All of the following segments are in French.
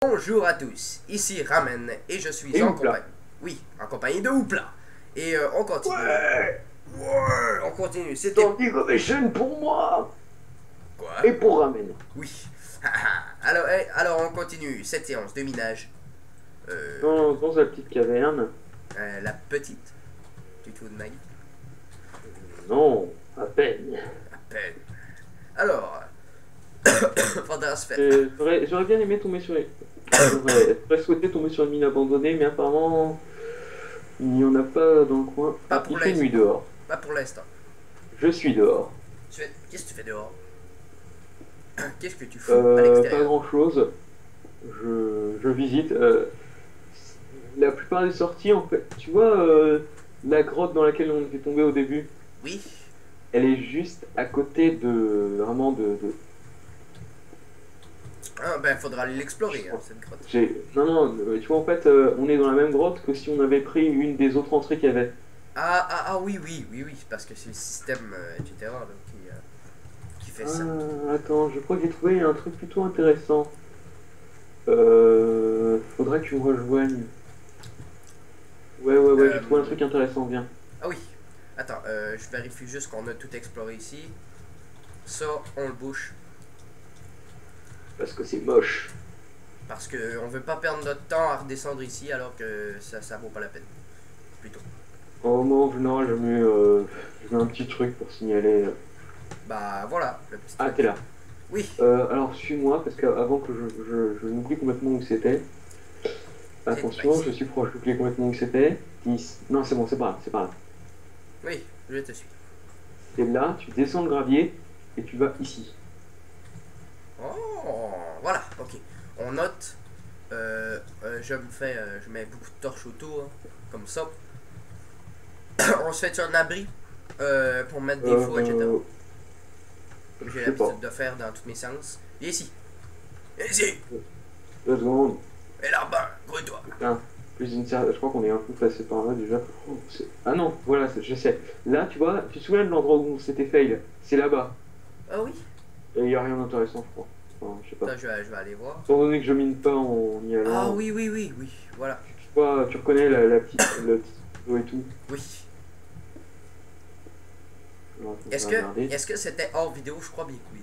Bonjour à tous, ici Ramen et je suis Et en Hoopla. compagnie. Oui, en compagnie de Hoopla. Et on continue. Ouais, Ouais, on continue. C'était Standing Ovation pour moi quoi? et pour Ramen. Oui. Alors on continue cette séance de minage. Euh, Dans la petite caverne. la petite. Tu te fous de ma gueule? Non, à peine. À peine. Alors, faudra se faire. J'aurais bien aimé tomber sur les... J'aurais souhaité tomber sur une mine abandonnée, mais apparemment, il n'y en a pas dans le coin. Pas Ah, pour il fait l'instant. nuit dehors. Pas pour l'instant. Je suis dehors. Qu'est-ce que tu fais dehors? Qu'est-ce que tu fous à Pas l'extérieur? grand-chose. Je visite. La plupart des sorties, en fait, tu vois, la grotte dans laquelle on était tombé au début. Oui. Elle est juste à côté de vraiment Ah, ben faudra aller l'explorer, hein, cette grotte. non, non, tu vois, en fait, on est dans la même grotte que si on avait pris une des autres entrées qu'il y avait. Oui, oui, oui, oui, parce que c'est le système, etc. là, qui fait ça. Attends, je crois que j'ai trouvé un truc plutôt intéressant. Faudrait que tu me rejoignes. Ouais, j'ai trouvé un Euh, truc intéressant, viens. ah oui. Attends, je vérifie juste qu'on a tout exploré ici. Ça, on le bouche. Parce que c'est moche. Parce que on veut pas perdre notre temps à redescendre ici alors que ça vaut pas la peine. Plutôt. Au moment où non, je mets un petit truc pour signaler. Bah voilà, le petit Ah, truc. t'es là. Oui. Alors, suis-moi, parce qu'avant que je n'oublie complètement où c'était. C'est pas Attention, ici. je suis proche, j'oublie complètement où c'était. 10. Non, c'est bon, c'est pas là, c'est pas là. Oui, je te suis. T'es là, tu descends le gravier et tu vas ici. Oh, voilà, ok. On note. Je mets beaucoup de torches autour, hein, comme ça. On se fait un abri pour mettre des faux, etc. Euh, Comme je j'ai sais pas. l'habitude de faire dans toutes mes séances. Viens ici. Viens ici. 2 secondes. Et là-bas, grouille-toi. Putain, je crois qu'on est un peu passé par là déjà. Ah non, voilà, je sais. Là, tu vois, tu te souviens de l'endroit où c'était fail? C'est là-bas. Ah oui. Et il n'y a rien d'intéressant, je crois. Enfin, je sais pas. Attends, je vais aller voir. Étant donné que je mine pas en y Ah allant, oui, oui, oui, oui. Voilà. tu reconnais la petite photo et tout. Oui. Alors, attends, je vais regarder. Est-ce que c'était hors vidéo? Je crois bien que oui.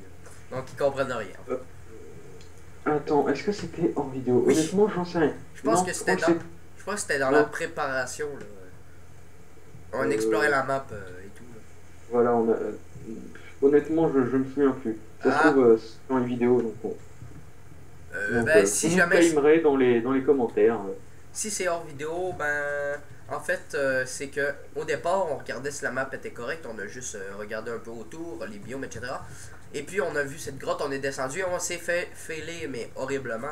Donc ils comprennent rien. Euh, Attends, est-ce que c'était en vidéo? Oui. Honnêtement, j'en sais rien. Je pense Non, que je crois c'était que dans. c'est. Je crois que c'était dans la Non. préparation là. On explorait Euh, la map et tout. Là. Voilà, honnêtement, je me souviens plus. Ça se trouve, Ah. c'est dans les vidéos, donc bon. Donc, Ben vous si nous jamais timerez dans les commentaires. si c'est hors vidéo, ben en fait c'est que au départ on regardait si la map était correcte, on a juste regardé un peu autour, les biomes, etc. Et puis on a vu cette grotte, on est descendu, on s'est fait fêler mais horriblement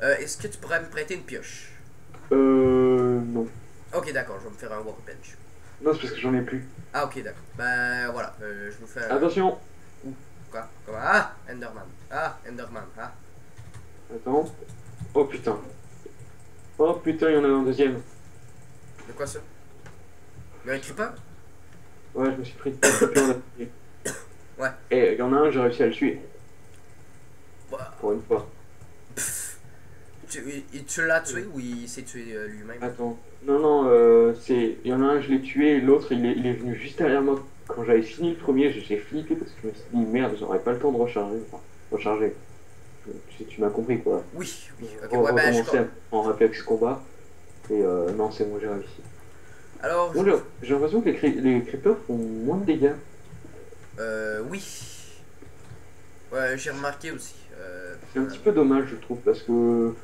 là. Est-ce que tu pourrais me prêter une pioche? Non. Ok d'accord, je vais me faire un workbench. Non, c'est parce que j'en ai plus. Ah ok d'accord. Ben voilà, je vous fais un... Attention! Ouh, quoi? Comment? Ah Enderman. Ah Enderman. Ah. Attends. Oh putain. Oh putain, il y en a un deuxième. De quoi ça? Il y a un creeper? Ouais, je me suis pris une coupure d'appui. Ouais. Et il y en a un, j'ai réussi à le tuer. Bah, Pour une fois. tu l'as tué ou il s'est tué lui-même? Attends. Non, non, il y en a un, je l'ai tué, et l'autre, il est venu juste derrière moi. Quand j'avais fini le premier, j'ai flippé parce que je me suis dit, merde, j'aurais pas le temps de recharger. Enfin, recharger. Tu m'as compris, quoi. Oui, oui. Ok, ouais, ben je... Recommencer en réflexe combat. Et non, c'est bon, j'ai réussi. Alors, Bon, j'ai l'impression que les creepers font moins de dégâts. oui. Ouais, j'ai remarqué aussi. C'est un petit peu dommage, je trouve, parce que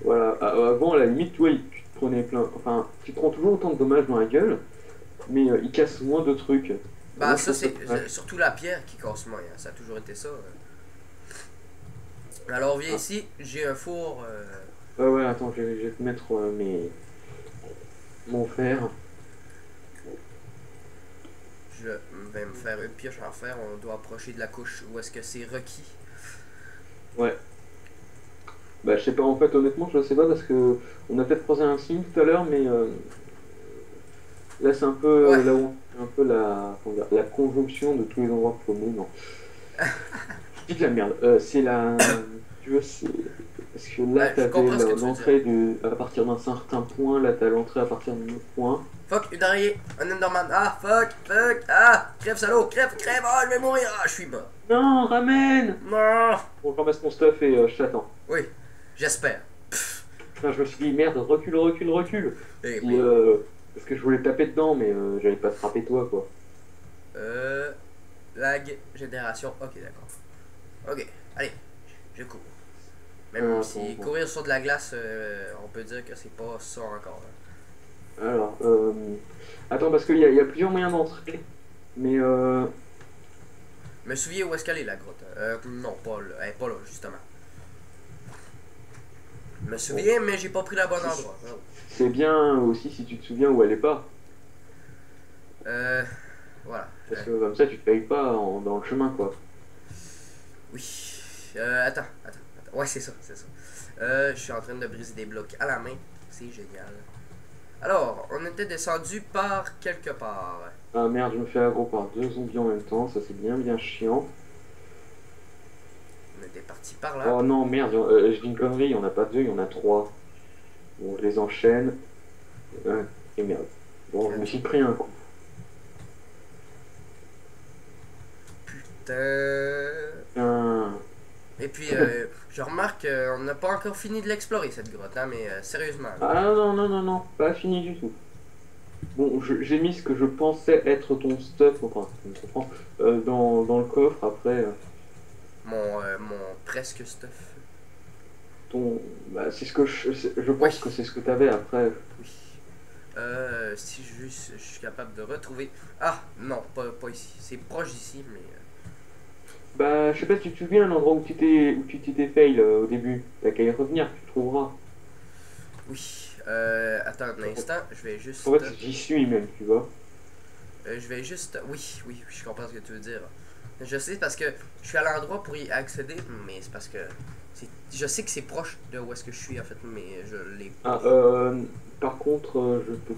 voilà, avant, à la limite, toi, tu te prenais plein. Enfin, tu te prends toujours autant de dommages dans la gueule, mais ils cassent moins de trucs. Et bah, moi, je ça, trouve ça c'est dommage. surtout la pierre qui casse moins. Hein. Ça a toujours été ça. Alors, viens Ah, ici. J'ai un four. ouais, attends, je vais te mettre mon fer. Je vais me faire une pioche en fer. On doit approcher de la couche où est-ce que c'est requis. Ouais. Bah, je sais pas, en fait, honnêtement, je sais pas, parce que on a peut-être croisé un signe tout à l'heure, mais là, c'est un peu Ouais. là où un peu comment dire, la conjonction de tous les endroits paumés. Non, je dis de la merde. C'est la. Tu vois, c'est. Parce que là, je comprends ce que tu veux l'entrée à partir d'un certain point, là, t'as l'entrée à partir d'un autre point. Fuck, une araignée, un Enderman. Ah, fuck, ah, crève, salaud, crève, ah, je vais mourir, ah, je suis mort. Non, ramène! Non. Bon, je ramasse mon stuff et je t'attends. Oui, j'espère. Putain, je me suis dit, merde, recule. Eh Puis, oui. parce que je voulais taper dedans, mais j'allais pas te frapper toi, quoi. Lag, génération, ok, d'accord. Ok, allez, je cours. Même si Bon. courir sur de la glace, on peut dire que c'est pas ça encore. Hein. Alors, attends, parce qu'il y a plusieurs moyens d'entrer, mais Me souviens où est-ce qu'elle est la grotte? Non, pas là, elle est pas là, justement. Me souviens, mais j'ai pas pris la bonne endroit. Oh. c'est bien aussi si tu te souviens où elle est pas. Voilà. Parce que comme ça, tu te payes pas dans le chemin, quoi. Oui. Attends. Ouais, c'est ça. Je suis en train de briser des blocs à la main. C'est génial. Alors, on était descendu par quelque part. Ah merde, je me fais aggro par 2 zombies en même temps, ça c'est bien chiant. On était parti par là. Oh non, merde, je dis une connerie, il y en a pas 2, il y en a 3. Bon, je les enchaîne. Et merde. Bon, je me suis pris un coup. Putain. Et puis, je remarque qu'on n'a pas encore fini de l'explorer, cette grotte, hein, mais sérieusement. Ah non, pas fini du tout. Bon, j'ai mis ce que je pensais être ton stuff, enfin, tu me comprends, dans le coffre, après, Mon presque stuff. bah, c'est ce que je pense que c'est ce que t'avais après. Oui. Si juste je suis capable de retrouver. Ah, non, pas ici. C'est proche d'ici, mais. Bah, je sais pas si tu te souviens l'endroit où tu t'étais fail au début. T'as qu'à y revenir, tu trouveras. Oui. Attends un instant, je vais juste. En fait, j'y suis même, tu vois. Je vais juste. Oui, je comprends ce que tu veux dire. Je sais parce que je suis à l'endroit pour y accéder, mais c'est parce que. Je sais que c'est proche de où est-ce que je suis en fait, mais je l'ai. Ah, par contre, je peux.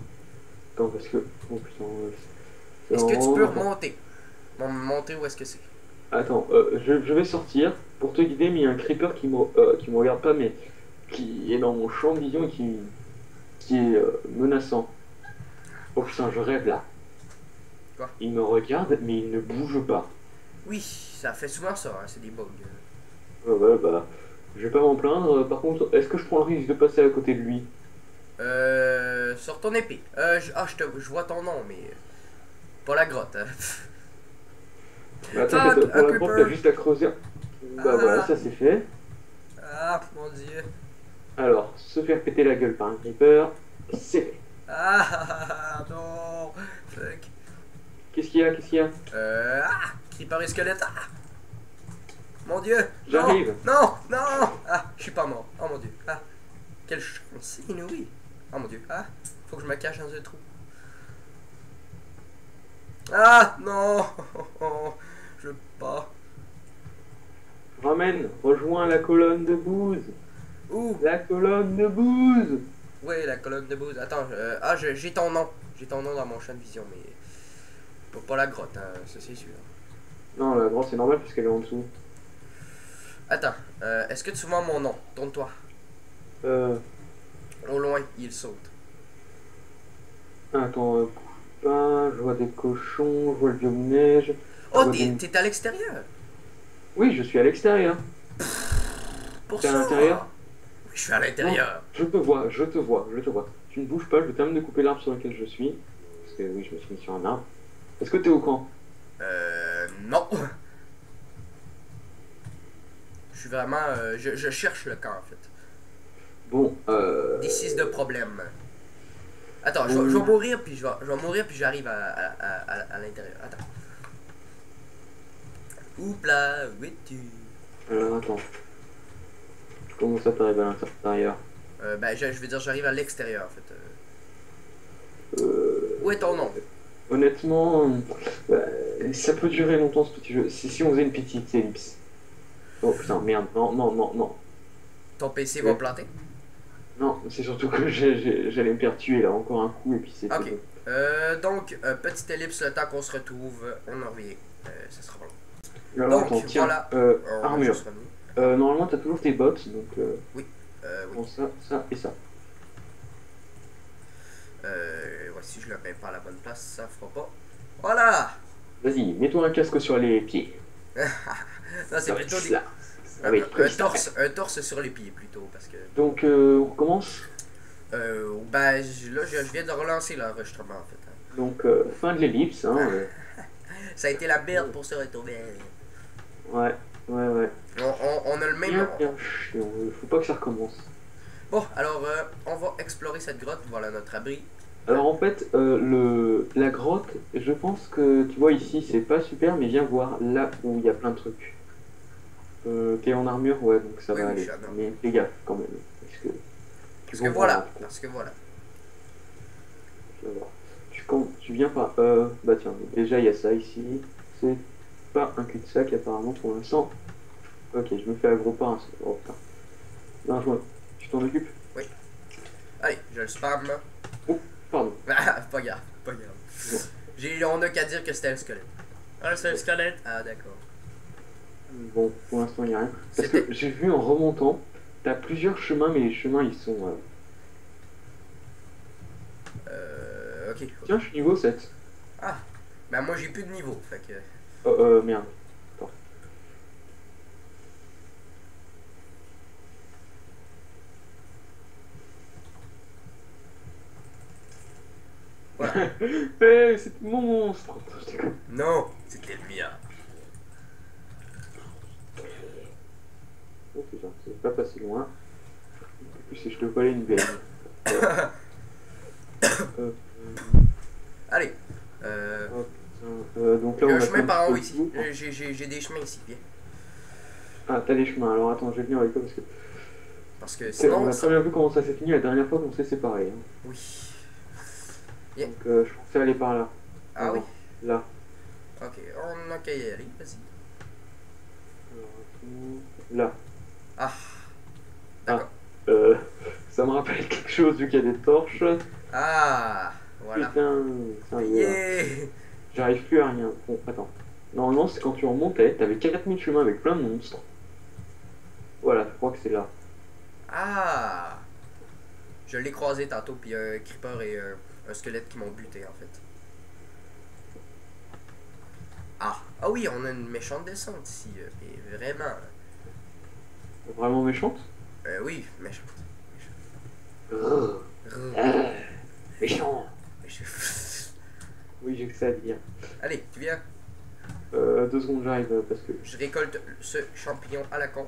Attends, parce que. Oh putain. Est-ce que tu peux remonter? Monter où est-ce que c'est? Attends, je vais sortir pour te guider, mais il y a un creeper qui me regarde pas, mais qui est dans mon champ de vision et qui est menaçant. Oh putain, je rêve là. Quoi? Il me regarde, mais il ne bouge pas. Oui, ça fait souvent ça, hein, c'est des bugs. Ouais, bah, je vais pas m'en plaindre. Par contre, est-ce que je prends le risque de passer à côté de lui? Sur ton épée. Je vois ton nom, mais. Pas la grotte. Hein. Bah, t'inquiète, pour la grotte, t'as juste à creuser. Bah voilà, ça c'est fait. Ah, mon dieu. Alors, se faire péter la gueule par un creeper, c'est fait. Ah, non. Fuck. Qu'est-ce qu'il y a Creeper et squelette. Ah. Mon dieu. J'arrive. Non. Ah, je suis pas mort. Oh mon dieu. Ah, quelle chance inouïe. Oh mon dieu. Ah, faut que je me cache dans un trou. Ah, non. Je veux pas. Rejoins la colonne de bouse. Où? La colonne de bouse. Oui, la colonne de bouse. Attends, j'ai ton nom. J'ai ton nom dans mon champ de vision, mais pas la grotte, hein, ça c'est sûr. Non, la grotte c'est normal puisqu'elle est en dessous. Attends, est-ce que tu vois mon nom? Tourne-toi. Au loin, il saute. Attends, je vois des cochons, je vois le vieux neige. Oh, t'es à l'extérieur? Oui, je suis à l'extérieur. Pour T'es ça? à l'intérieur? Oui, je suis à l'intérieur. Je te vois. Tu ne bouges pas, je vais terminer de couper l'arbre sur lequel je suis. Parce que oui, je me suis mis sur un arbre. Est-ce que t'es au camp? Non. Je suis vraiment. Je cherche le camp en fait. Bon, This is the problem. Attends, je vais mourir puis je vais mourir puis j'arrive à l'intérieur. Attends. Oupla, où es-tu? Alors attends. Comment ça t'arrive à l'intérieur? Ben, je veux dire, j'arrive à l'extérieur en fait. Où est ton nom? Honnêtement, ça peut durer longtemps ce petit jeu. Si on faisait une petite ellipse. Oh putain, merde, non. Ton PC va planter? Non, c'est surtout que j'allais me faire tuer là, encore un coup et puis c'est Ok. tout. Donc, petite ellipse, le temps qu'on se retrouve, on en revient. Ça sera bon. Alors Donc, attends, tiens, voilà. On va armure. juste revenir. Normalement, t'as toujours tes bottes, donc Oui. Oui. prends ça, ça et ça. Ouais, si je le mets pas à la bonne place, ça fera pas. Voilà! Vas-y, mets-toi un casque sur les pieds. Non, c'est Ça va être plutôt ça. Ça va être freestyle. un torse sur les pieds plutôt, parce que. Donc, on recommence. Ben, là, je viens de relancer l'enregistrement en fait, hein. Donc, fin de l'ellipse. Hein, Ça a été la merde pour se retourner. ouais, ouais, ouais. On a le même. Bien, bien chiant. Faut pas que ça recommence. Bon, alors, on va explorer cette grotte. Voilà notre abri. Alors en fait, la grotte, je pense que tu vois ici, c'est pas super, mais viens voir là où il y a plein de trucs. T'es en armure, ouais, donc ça Oui, va oui, je aller. suis en arme. Mais fais gaffe quand même, parce que tu Parce vas que voir, voilà. Parce que voilà. tu vas voir. Tu viens pas. Bah tiens, déjà il y a ça ici. C'est pas un cul-de-sac apparemment pour l'instant. Ok, je me fais aggro par un. Oh putain. Non, tu t'en occupes? Oui. Allez, je le spam. Oh, pardon. Ah, pas grave, pas grave. Bon. On a qu'à dire que c'était un squelette. Ah, c'est un squelette. Ah, d'accord. Bon, pour l'instant il n'y a rien. Parce C'était. que j'ai vu en remontant, t'as plusieurs chemins, mais les chemins ils sont. Ok. Tiens, je suis niveau 7. Ah, ben moi j'ai plus de niveau, fait que. Oh, merde. Attends. Voilà. C'est mon monstre. Je déconne. Non, c'était le mien. Oh putain, c'est pas passé loin. En plus, si je te volais une veine. Euh, euh, Allez. oh, putain. Donc là, Il y a on un a chemin fait par un en haut petit peu ici. le tour. J'ai des chemins ici, viens. Ah, t'as les chemins. Alors attends, je vais venir avec toi parce que Parce que on sinon, a très bien vu comment ça s'est fini la dernière fois qu'on s'est séparés. Hein. Oui. Yeah. Donc je pensais aller par là. Ah oui? Alors, là. Ok, on a qu'à y aller, vas-y. Alors, attends. Là. Ah, Ah. d'accord. Ça me rappelle quelque chose vu qu'il y a des torches. Ah, voilà. Putain, ça y est. Yeah! J'arrive plus à rien. Bon, attends. Normalement, c'est quand tu remontais, t'avais 4000 chemins avec plein de monstres. Voilà, je crois que c'est là. Ah! Je l'ai croisé tantôt, puis un creeper et un squelette qui m'ont buté en fait. Ah! Ah oui, on a une méchante descente ici, mais vraiment. Vraiment méchante? Oui, méchante. Grrr. Méchante. Méchant. Oui, j'ai que ça à dire. Allez, tu viens. 2 secondes, j'arrive parce que. Je récolte ce champignon à la con.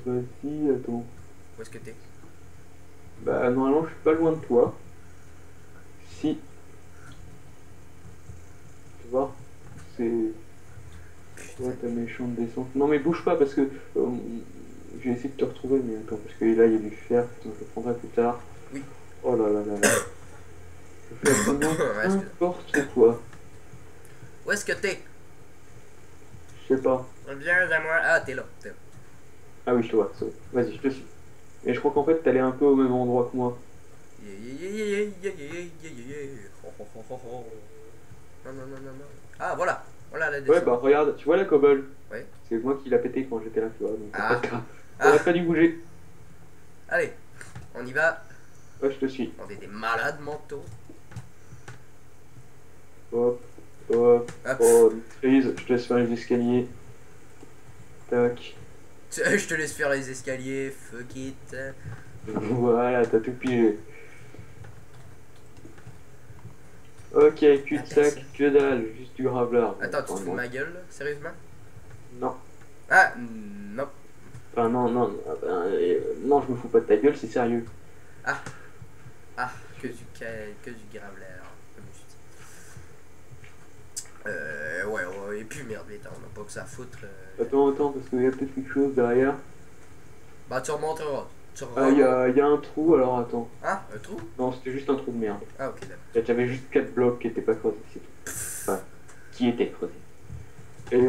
Vas-y, attends. Où est-ce que t'es? Bah, normalement, je suis pas loin de toi. Si. Tu vois? C'est. Ouais, ta méchante descente. Non, mais bouge pas parce que. J'ai essayé de te retrouver, mais attends, parce que là, il y a du fer. Putain, je le prendrai plus tard. Oui. Oh là là là là. Je fais absolument Ouais, excuse. n'importe quoi. Où est-ce que t'es? Je sais pas. Viens à moi. Ah, t'es là. T'es là. Ah oui, je te vois, c'est bon. Vas-y, je te suis. Et je crois qu'en fait, t'allais un peu au même endroit que moi. Yeah, yeah, yeah, yeah, yeah, yeah, yeah, yeah, yeah. Ho, ho, ho, ho, ho. Non, non, non, non, non. Ah, voilà. Voilà la Ouais, descente. bah regarde, tu vois la cobble? Ouais. C'est moi qui l'a pété quand j'étais là, tu vois. Donc, Ah. on Ah. a pas dû bouger. Allez, on y va. Ouais, je te suis. On est des malades mentaux. Hop, hop. Hop. Oh, maîtrise, je te laisse faire les escaliers. Tac. Je te laisse faire les escaliers. Fuck it. Voilà, t'as tout pigé. Ok, cul-de-sac, que dalle, juste du gravelard. Attends, tu te Enfin, fous de ma gueule, là? Sérieusement? non. Ah, non. Enfin, non, non, non, je me fous pas de ta gueule, c'est sérieux. Ah, que du gravelaire, comme je dis. Ouais, ouais, et puis merde, vite, on n'a pas que ça à foutre. Attends, parce qu'il y a peut-être quelque chose derrière. Bah, tu remonteras. Tu Ah, il y remontes. a un trou, alors attends. Ah, un trou? Non, c'était juste un trou de merde. Ah, ok, d'accord. J'avais juste 4 blocs qui étaient pas creusés, c'est tout. Enfin, qui étaient creusés. Et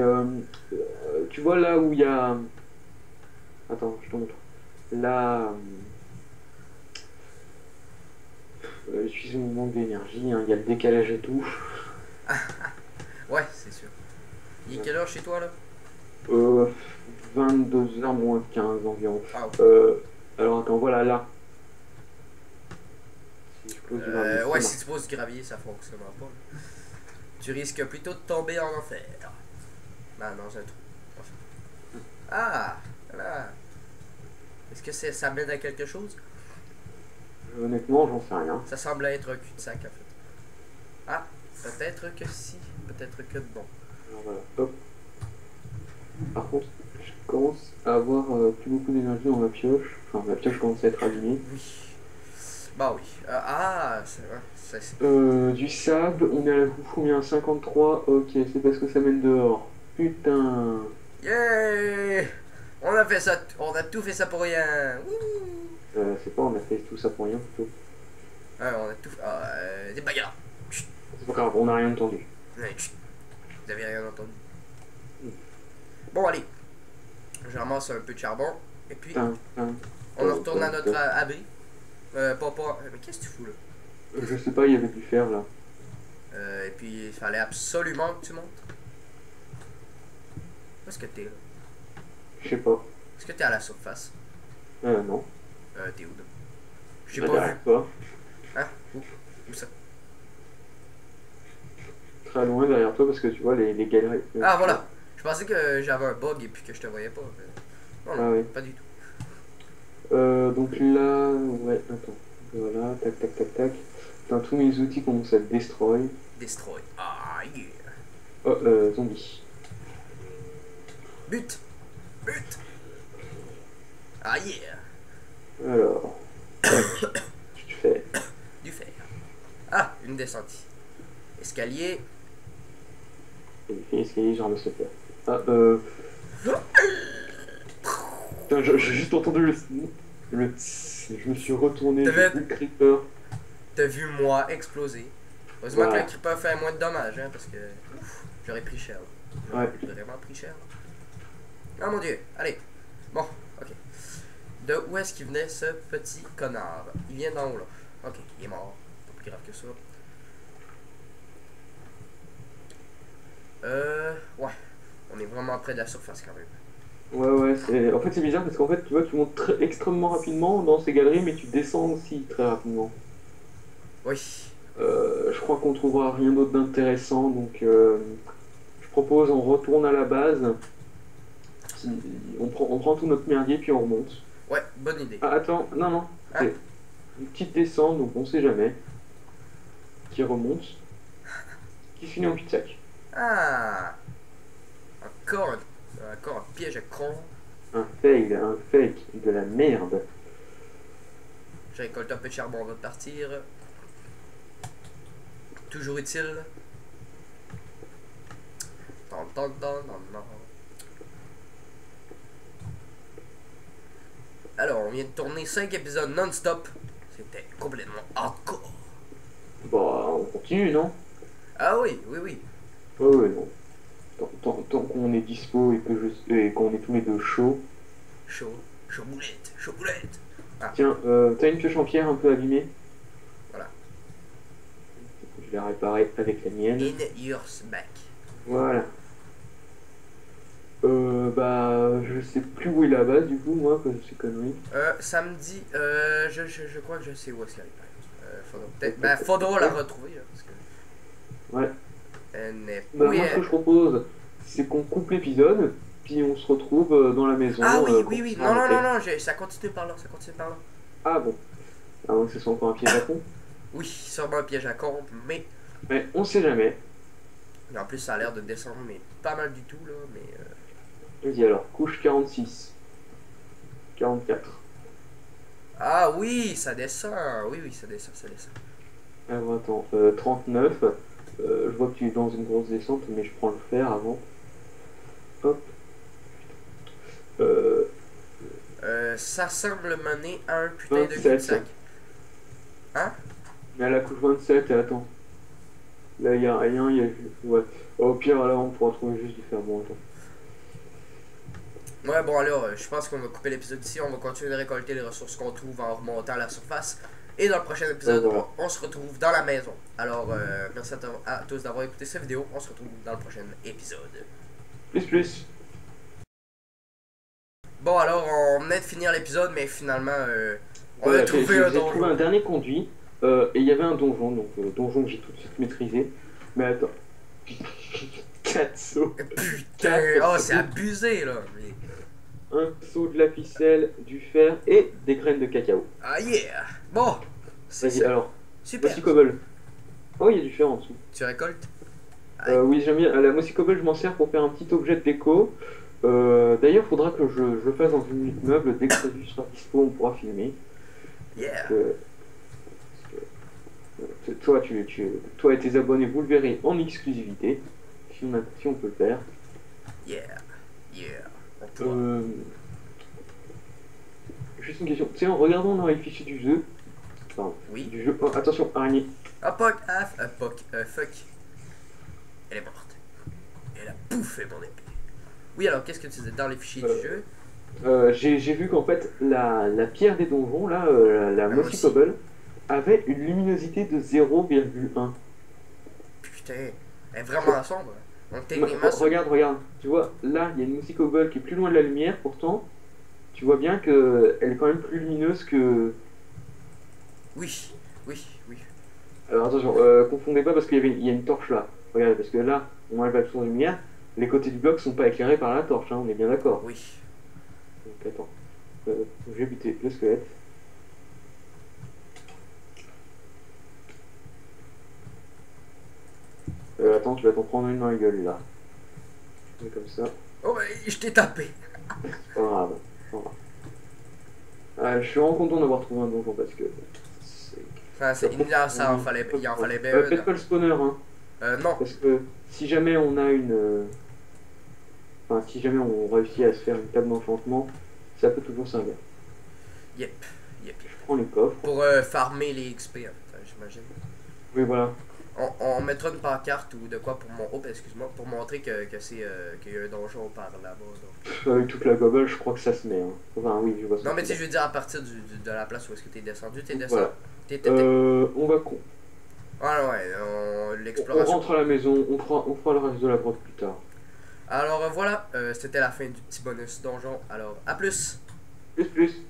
tu vois là où il y a. Attends, je te montre. Là. Je suis au manque d'énergie, hein, il y a le décalage et tout. Ouais, c'est sûr. Il est quelle heure chez toi, là? Euh, 22h moins 15 environ. Ah, ok. Alors attends, voilà là. Si je pose du gravier, ça Ouais, si marche. tu poses du gravier, ça fonctionnera pas. Là. Tu risques plutôt de tomber en enfer. Ah non, j'ai un trou. Ah, voilà. Est-ce que ça mène à quelque chose? Honnêtement, j'en sais rien. Ça semble être un cul-de-sac, en fait. Ah, peut-être que si, peut-être que non. Alors voilà, hop. Par contre, je commence à avoir plus beaucoup d'énergie dans ma pioche. Enfin, ma pioche commence à être abîmée. Oui. Bah oui. C'est vrai. Du sable, on est à la combien? 53. Ok, c'est parce que ça mène dehors. Putain. Yeah! On a tout fait ça pour rien. Wouh! C'est pas, on a fait tout ça pour rien plutôt. On a tout fait. Des bagarres. Chut. C'est pas grave, on n'a rien entendu. Ouais, chut. Vous avez rien entendu. Bon, allez. Je ramasse un peu de charbon. Et puis, Putain, putain. on retourne à notre abri. Pas. Mais qu'est-ce que tu fous là? Je sais pas, il y avait du fer là. Et puis, il fallait absolument que tu montes. Où est-ce que t'es là? Je sais pas. Est-ce que t'es à la surface? Non. T'es où là? J'ai Bah, pas vu. derrière toi. Hein? Où ça? Très loin derrière toi parce que tu vois les galeries. Ah, voilà. Je pensais que j'avais un bug et puis que je te voyais pas. Non, non, Ah oui. pas du tout. Donc là, ouais, attends. Voilà, tac, tac, tac, tac. Putain, tous mes outils commencent à destroy. Destroy. Ah, yeah. Oh, zombie. But! But! Ah, yeah. Alors, tac. Je fais. Du fer. Ah, une descente. Escalier. Et escalier, je ramasse le fer. Ah, Putain, j'ai juste entendu le tss. Je me suis retourné, j'ai vu le creeper. T'as vu moi exploser. Heureusement Voilà. que le creeper fait moins de dommages, hein, parce que j'aurais pris cher. Ouais. J'aurais vraiment pris cher. Oh mon dieu, allez. Bon, ok. De où est-ce qu'il venait ce petit connard? Il vient d'en haut là. Ok, il est mort. Pas plus grave que ça. Ouais. On est vraiment près de la surface quand même. Ouais, ouais, en fait, c'est bizarre parce qu'en fait, tu vois, tu montes extrêmement rapidement dans ces galeries, mais tu descends aussi très rapidement. Oui. Je crois qu'on trouvera rien d'autre d'intéressant, donc je propose on retourne à la base. On prend tout notre merdier puis on remonte. Ouais, bonne idée. Ah, attends, non, non, Ah. c'est une petite descente, donc on sait jamais, qui remonte, qui finit en cul-de-sac. Ah. Encore un piège à con. Un fail, un fake, de la merde. Je récolte un peu de charbon avant de partir. Toujours utile. Tan, tan, tan, tan, tan. Alors, on vient de tourner 5 épisodes non-stop. C'était complètement hardcore. Bah, on continue, non? Ah oui, oui, oui. Ouais, ouais, non. Tant qu'on est dispo et qu'on est tous les deux chauds. Chaud, chaud boulette, chaud boulette. Ah, Tiens, t'as une pioche en pierre un peu abîmée? voilà. Je vais réparer avec la mienne. In your back. Voilà. Je sais plus où est la base du coup, moi, parce que c'est conneries. Samedi, je crois que je sais où est-ce qu'elle est. Faudra peut-être. Faudra la retrouver, hein, parce que. Ouais. Elle n'est Bah, oui, moi, ce que je propose, c'est qu'on coupe l'épisode, puis on se retrouve dans la maison. Ah oui, pour oui, oui. se Non, non, arrêter. non, non, ça continue par là, ça continue par là. Ah bon. Ah, donc c'est soit encore un piège à con. Oui, sûrement un piège à con, mais. Mais on sait jamais. Et en plus, ça a l'air de descendre, mais pas mal du tout, là, mais. Vas-y alors, couche 46. 44. Ah oui, ça descend. Oui, oui, ça descend, ça descend. Alors attends, 39. Je vois que tu es dans une grosse descente, mais je prends le fer avant. Hop. Ça semble mener à un putain de 27. cul-de-sac. Hein? Mais à la couche 27, attends. Là, il n'y a rien, il y a juste... Ouais. Au pire, là, on pourra trouver juste du fer. Bon, attends. Ouais, bon, alors, je pense qu'on va couper l'épisode ici. On va continuer de récolter les ressources qu'on trouve en remontant à la surface. Et dans le prochain épisode, voilà. on se retrouve dans la maison. Alors, merci à tous d'avoir écouté cette vidéo. On se retrouve dans le prochain épisode. Plus. Bon, alors, on venait de finir l'épisode, mais finalement, on a Voilà, trouvé un j'ai trouvé un donjon. dernier conduit, et il y avait un donjon, donc donjon que j'ai tout de suite maîtrisé. Mais attends, 4 sauts, Putain, 4 oh, c'est sauts, abusé, là. un saut de la ficelle, du fer et des graines de cacao. Ah, yeah. Bon, c'est Vas-y, ça. alors, Super. Mossy Cobble. Oh, il y a du fer en dessous. Tu récoltes? Aïe. Oui, j'aime bien. La Mossy Cobble, je m'en sers pour faire un petit objet de déco. D'ailleurs, faudra que je le fasse dans une minute meuble. Dès que ça sera dispo, on pourra filmer. Yeah. Toi, toi et tes abonnés, vous le verrez en exclusivité, si on peut le faire. Yeah. Yeah. On pourra. Juste une question. Tu sais, en regardant dans les fichiers du jeu, enfin, Oui. du jeu, oh, attention, araignée. Ah, Puck, fuck. Elle est morte. Elle a bouffé mon épée. Oui, alors, qu'est-ce que tu disais dans les fichiers du jeu? J'ai vu qu'en fait, la pierre des donjons, là, la moi Mossy aussi. Cobble, avait une luminosité de 0,1. Putain, elle est vraiment sombre. Donc, techniquement, c'est... Regarde, tu vois, là, il y a une Mossy Cobble qui est plus loin de la lumière, pourtant, tu vois bien qu'elle est quand même plus lumineuse que... Oui, oui, oui. Alors attention, confondez pas parce il y a une torche là. Regardez, parce que là, on enlève la source de lumière, les côtés du bloc sont pas éclairés par la torche, hein, on est bien d'accord. Oui. Donc attends, je vais buter le squelette. Attends, tu vas t'en prendre une dans la gueule là. Comme ça, Oh, ben, je t'ai tapé. c'est pas grave. c'est pas grave. Je suis vraiment content d'avoir trouvé un donjon parce que... Enfin, il en fallait bien Faites pas le spawner, hein. non. Parce que si jamais on a une... Enfin, si jamais on réussit à se faire une table d'enchantement, ça peut toujours servir. Yep. Je prends les coffres. Pour farmer les XP, en fait, j'imagine. Oui, voilà. On mettra une pancarte ou de quoi pour pour montrer qu'il y a un donjon par là-bas. Donc. Avec toute la gobble, je crois que ça se met. Hein. Enfin, oui, je vois ça. Non, mais tu sais, je veux dire à partir de la place où est-ce que t'es descendu, Voilà. T'es- On va... Ah ouais, On l'exploration. rentre à la maison, on fera le reste de la grotte plus tard. Alors voilà, c'était la fin du petit bonus donjon. Alors, à plus! Plus.